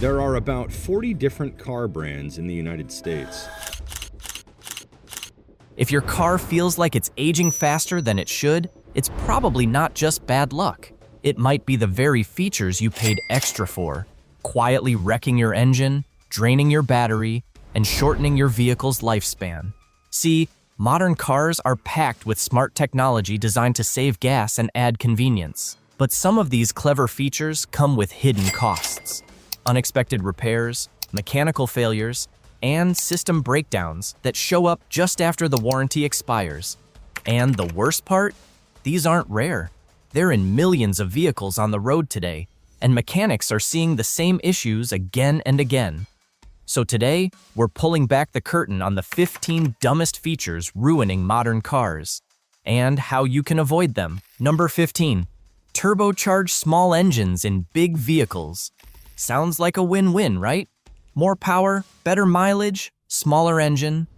There are about 40 different car brands in the United States. If your car feels like it's aging faster than it should, it's probably not just bad luck. It might be the very features you paid extra for, quietly wrecking your engine, draining your battery, and shortening your vehicle's lifespan. See, modern cars are packed with smart technology designed to save gas and add convenience. But some of these clever features come with hidden costs. Unexpected repairs, mechanical failures, and system breakdowns that show up just after the warranty expires. And the worst part? These aren't rare. They're in millions of vehicles on the road today, and mechanics are seeing the same issues again and again. So today, we're pulling back the curtain on the 15 dumbest features ruining modern cars, and how you can avoid them. Number 15. Turbocharged small engines in big vehicles. Sounds like a win-win, right? More power, better mileage, smaller engine.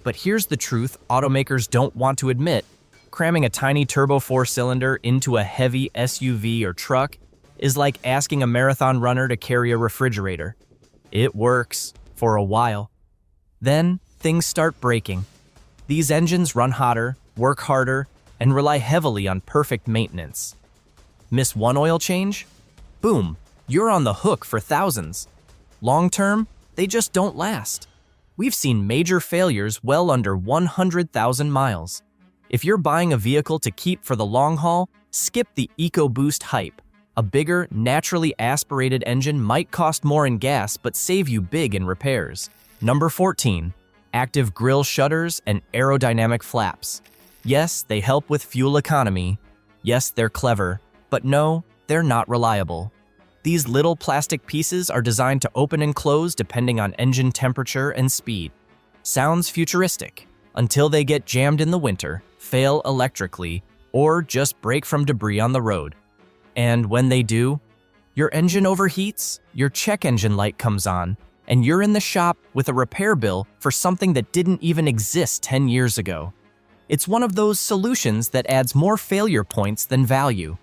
But here's the truth automakers don't want to admit. Cramming a tiny turbo four-cylinder into a heavy SUV or truck is like asking a marathon runner to carry a refrigerator. It works for a while. Then things start breaking. These engines run hotter, work harder, and rely heavily on perfect maintenance. Miss one oil change? Boom, you're on the hook for thousands. Long term, they just don't last. We've seen major failures well under 100,000 miles. If you're buying a vehicle to keep for the long haul, skip the EcoBoost hype. A bigger, naturally aspirated engine might cost more in gas but save you big in repairs. Number 14. Active grille shutters and aerodynamic flaps. Yes, they help with fuel economy. Yes, they're clever. But no, they're not reliable. These little plastic pieces are designed to open and close depending on engine temperature and speed. Sounds futuristic, until they get jammed in the winter, fail electrically, or just break from debris on the road. And when they do, your engine overheats, your check engine light comes on, and you're in the shop with a repair bill for something that didn't even exist 10 years ago. It's one of those solutions that adds more failure points than value.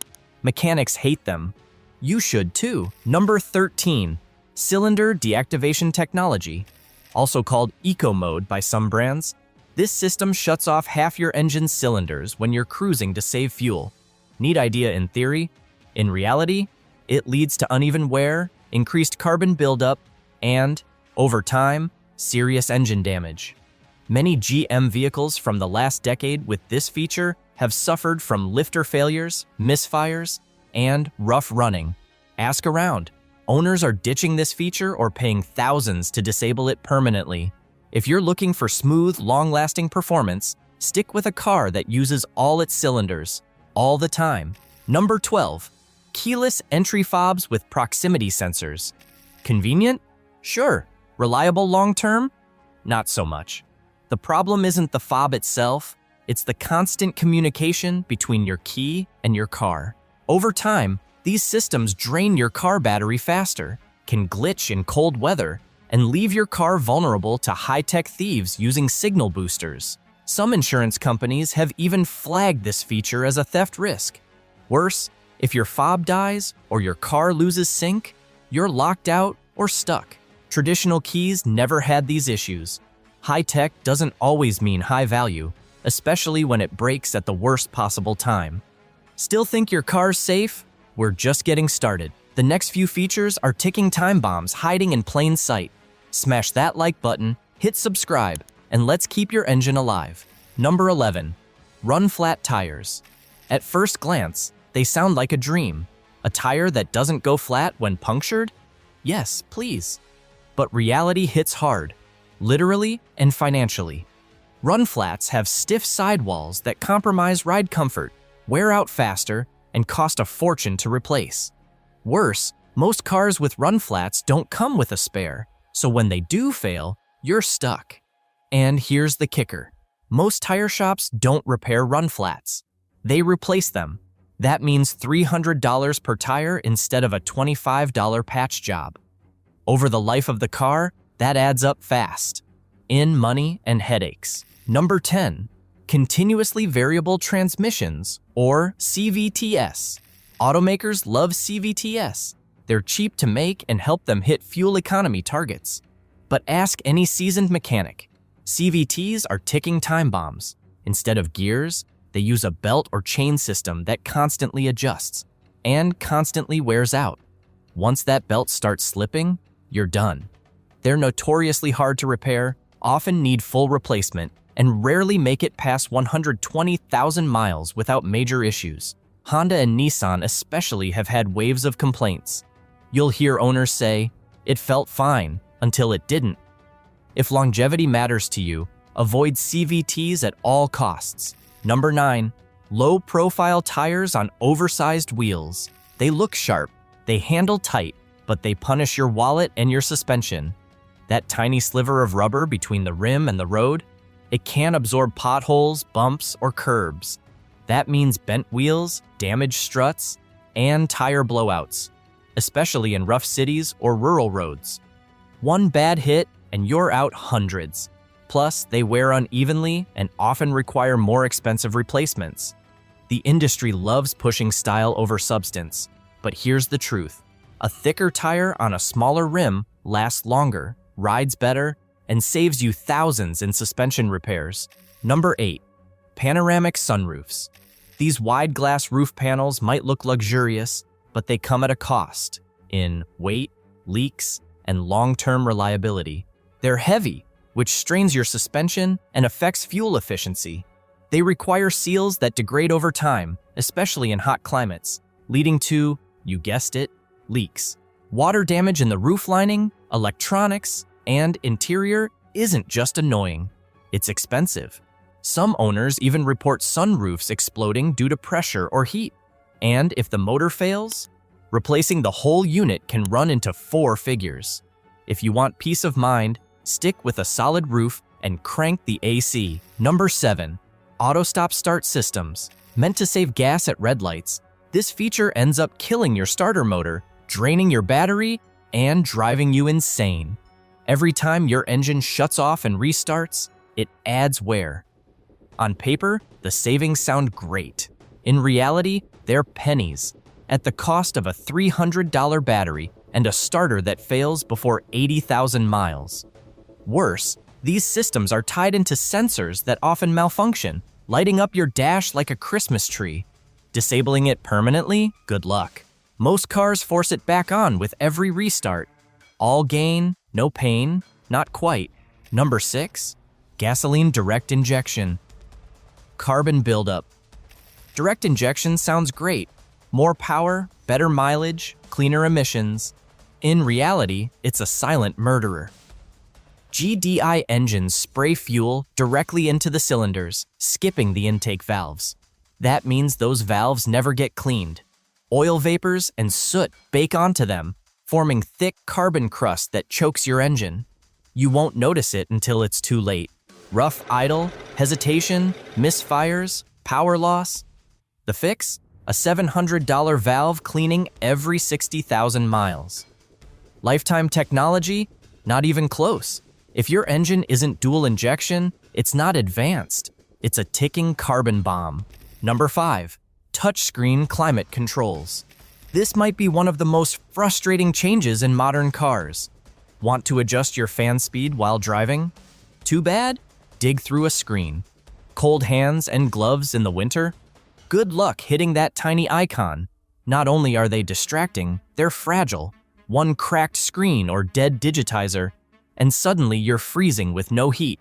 Mechanics hate them. You should too. Number 13. Cylinder deactivation technology, also called eco mode by some brands. This system shuts off half your engine's cylinders when you're cruising to save fuel. Neat idea in theory. In reality, it leads to uneven wear, increased carbon buildup, and, over time, serious engine damage. Many GM vehicles from the last decade with this feature have suffered from lifter failures, misfires, and rough running. Ask around. Owners are ditching this feature or paying thousands to disable it permanently. If you're looking for smooth, long-lasting performance, stick with a car that uses all its cylinders, all the time. Number 12. Keyless entry fobs with proximity sensors. Convenient? Sure. Reliable long-term? Not so much. The problem isn't the fob itself, it's the constant communication between your key and your car. Over time, these systems drain your car battery faster, can glitch in cold weather, and leave your car vulnerable to high-tech thieves using signal boosters. Some insurance companies have even flagged this feature as a theft risk. Worse, if your fob dies or your car loses sync, you're locked out or stuck. Traditional keys never had these issues. High-tech doesn't always mean high value, especially when it breaks at the worst possible time. Still think your car's safe? We're just getting started. The next few features are ticking time bombs hiding in plain sight. Smash that like button, hit subscribe, and let's keep your engine alive. Number 11. Run flat tires. At first glance, they sound like a dream. A tire that doesn't go flat when punctured? Yes, please. But reality hits hard, literally and financially. Run flats have stiff sidewalls that compromise ride comfort, wear out faster, and cost a fortune to replace. Worse, most cars with run flats don't come with a spare, so when they do fail, you're stuck. And here's the kicker. Most tire shops don't repair run flats. They replace them. That means $300 per tire instead of a $25 patch job. Over the life of the car, that adds up fast. In money and headaches. Number 10. Continuously variable transmissions, or CVTs. Automakers love CVTs. They're cheap to make and help them hit fuel economy targets. But ask any seasoned mechanic. CVTs are ticking time bombs. Instead of gears, they use a belt or chain system that constantly adjusts and constantly wears out. Once that belt starts slipping, you're done. They're notoriously hard to repair, often need full replacement, and rarely make it past 120,000 miles without major issues. Honda and Nissan especially have had waves of complaints. You'll hear owners say, "It felt fine until it didn't." If longevity matters to you, avoid CVTs at all costs. Number 9, low-profile tires on oversized wheels. They look sharp, they handle tight, but they punish your wallet and your suspension. That tiny sliver of rubber between the rim and the road, it can absorb potholes, bumps, or curbs. That means bent wheels, damaged struts, and tire blowouts, especially in rough cities or rural roads. One bad hit and you're out hundreds. Plus, they wear unevenly and often require more expensive replacements. The industry loves pushing style over substance, but here's the truth. A thicker tire on a smaller rim lasts longer, rides better, and saves you thousands in suspension repairs. Number 8, panoramic sunroofs. These wide glass roof panels might look luxurious, but they come at a cost in weight, leaks, and long-term reliability. They're heavy, which strains your suspension and affects fuel efficiency. They require seals that degrade over time, especially in hot climates, leading to, you guessed it, leaks. Water damage in the roof lining, electronics, and interior isn't just annoying, it's expensive. Some owners even report sunroofs exploding due to pressure or heat. And if the motor fails, replacing the whole unit can run into 4 figures. If you want peace of mind, stick with a solid roof and crank the AC. Number 7, auto stop start systems. Meant to save gas at red lights, this feature ends up killing your starter motor, draining your battery, and driving you insane. Every time your engine shuts off and restarts, it adds wear. On paper, the savings sound great. In reality, they're pennies, at the cost of a $300 battery and a starter that fails before 80,000 miles. Worse, these systems are tied into sensors that often malfunction, lighting up your dash like a Christmas tree. Disabling it permanently? Good luck. Most cars force it back on with every restart. All gain, no pain, not quite. Number 6, gasoline direct injection. Carbon buildup. Direct injection sounds great. More power, better mileage, cleaner emissions. In reality, it's a silent murderer. GDI engines spray fuel directly into the cylinders, skipping the intake valves. That means those valves never get cleaned. Oil vapors and soot bake onto them, forming thick carbon crust that chokes your engine. You won't notice it until it's too late. Rough idle, hesitation, misfires, power loss. The fix? A $700 valve cleaning every 60,000 miles. Lifetime technology? Not even close. If your engine isn't dual injection, it's not advanced. It's a ticking carbon bomb. Number 5, touchscreen climate controls. This might be one of the most frustrating changes in modern cars. Want to adjust your fan speed while driving? Too bad? Dig through a screen. Cold hands and gloves in the winter? Good luck hitting that tiny icon. Not only are they distracting, they're fragile. One cracked screen or dead digitizer, and suddenly you're freezing with no heat.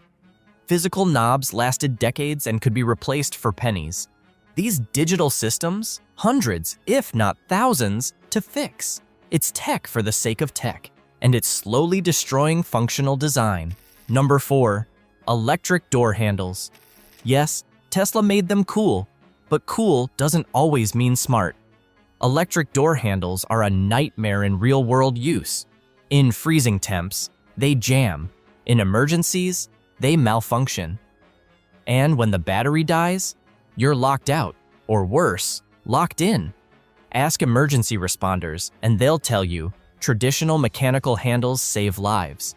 Physical knobs lasted decades and could be replaced for pennies. These digital systems, hundreds, if not thousands, to fix. It's tech for the sake of tech, and it's slowly destroying functional design. Number 4, electric door handles. Yes, Tesla made them cool, but cool doesn't always mean smart. Electric door handles are a nightmare in real-world use. In freezing temps, they jam. In emergencies, they malfunction. And when the battery dies, you're locked out, or worse, locked in. Ask emergency responders, and they'll tell you traditional mechanical handles save lives.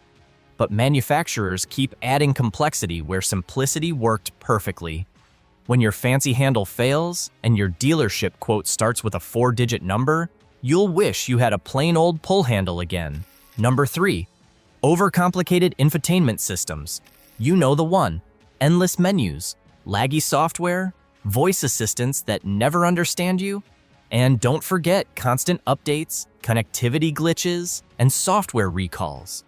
But manufacturers keep adding complexity where simplicity worked perfectly. When your fancy handle fails and your dealership quote starts with a 4-digit number, You'll wish you had a plain old pull handle again. Number 3. Overcomplicated infotainment systems. You know the one. Endless menus, laggy software, voice assistants that never understand you, and don't forget constant updates, connectivity glitches, and software recalls.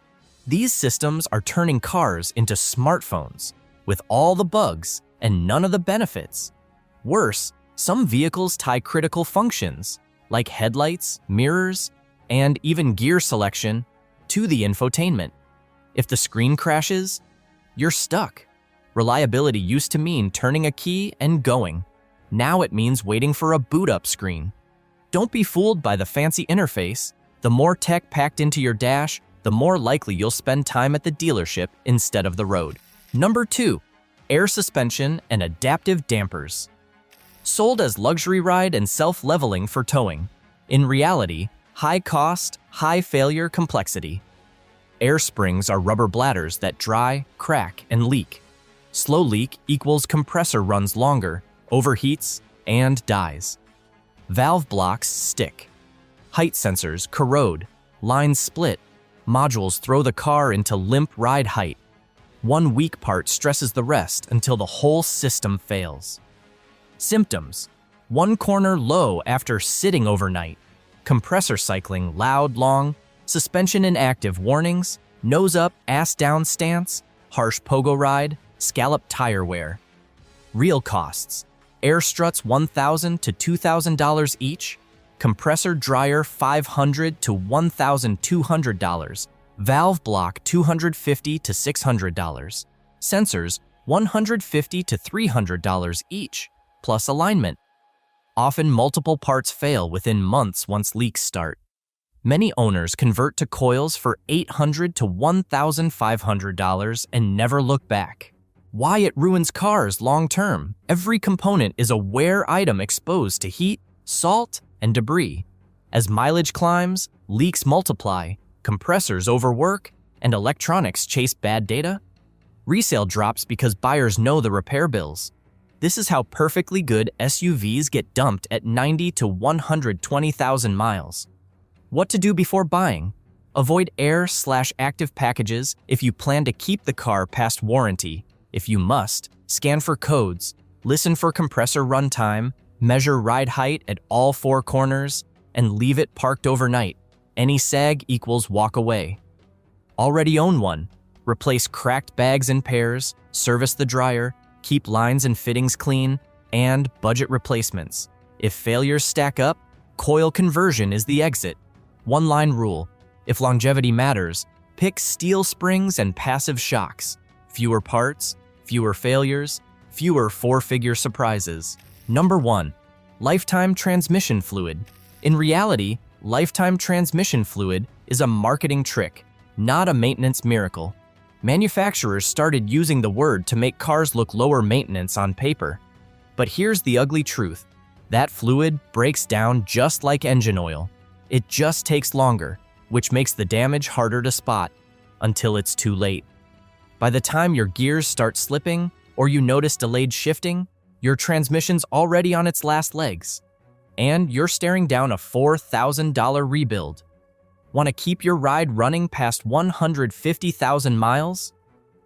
These systems are turning cars into smartphones with all the bugs and none of the benefits. Worse, some vehicles tie critical functions like headlights, mirrors, and even gear selection to the infotainment. If the screen crashes, you're stuck. Reliability used to mean turning a key and going. Now it means waiting for a boot-up screen. Don't be fooled by the fancy interface. The more tech packed into your dash, the more likely you'll spend time at the dealership instead of the road. Number 2. Air suspension and adaptive dampers. Sold as luxury ride and self-leveling for towing. In reality, high cost, high failure complexity. Air springs are rubber bladders that dry, crack, and leak. Slow leak equals compressor runs longer, overheats, and dies. Valve blocks stick. Height sensors corrode, lines split, modules throw the car into limp ride height. One weak part stresses the rest until the whole system fails. Symptoms: one corner low after sitting overnight, compressor cycling loud long, suspension inactive warnings, nose up, ass down stance, harsh pogo ride, scalloped tire wear. Real costs: air struts $1,000 to $2,000 each, compressor dryer $500 to $1,200, valve block $250 to $600, sensors $150 to $300 each, plus alignment. Often multiple parts fail within months once leaks start. Many owners convert to coils for $800 to $1,500 and never look back. Why it ruins cars long-term? Every component is a wear item exposed to heat, salt, and debris. As mileage climbs, leaks multiply, compressors overwork, and electronics chase bad data. Resale drops because buyers know the repair bills. This is how perfectly good SUVs get dumped at 90 to 120,000 miles. What to do before buying? Avoid air/active packages if you plan to keep the car past warranty. If you must, scan for codes, listen for compressor runtime, measure ride height at all 4 corners, and leave it parked overnight. Any sag equals walk away. Already own one? Replace cracked bags in pairs, service the dryer, keep lines and fittings clean, and budget replacements. If failures stack up, coil conversion is the exit. One-line rule: if longevity matters, pick steel springs and passive shocks. Fewer parts, fewer failures, fewer 4-figure surprises. Number 1. Lifetime transmission fluid. In reality, lifetime transmission fluid is a marketing trick, not a maintenance miracle. Manufacturers started using the word to make cars look lower maintenance on paper. But here's the ugly truth. That fluid breaks down just like engine oil. It just takes longer, which makes the damage harder to spot, until it's too late. By the time your gears start slipping, or you notice delayed shifting, your transmission's already on its last legs. And you're staring down a $4,000 rebuild. Want to keep your ride running past 150,000 miles?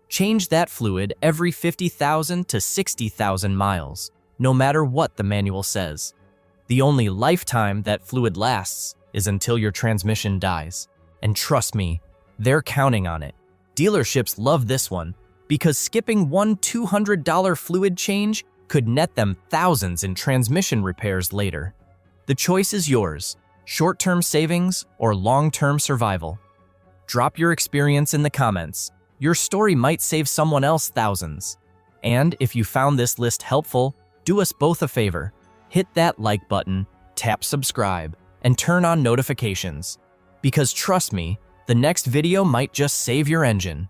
Change that fluid every 50,000 to 60,000 miles, no matter what the manual says. The only lifetime that fluid lasts is until your transmission dies. And trust me, they're counting on it. Dealerships love this one because skipping one $200 fluid change could net them thousands in transmission repairs later. The choice is yours: short-term savings or long-term survival. Drop your experience in the comments. Your story might save someone else thousands. And if you found this list helpful, do us both a favor. Hit that like button, tap subscribe, and turn on notifications. Because trust me, the next video might just save your engine.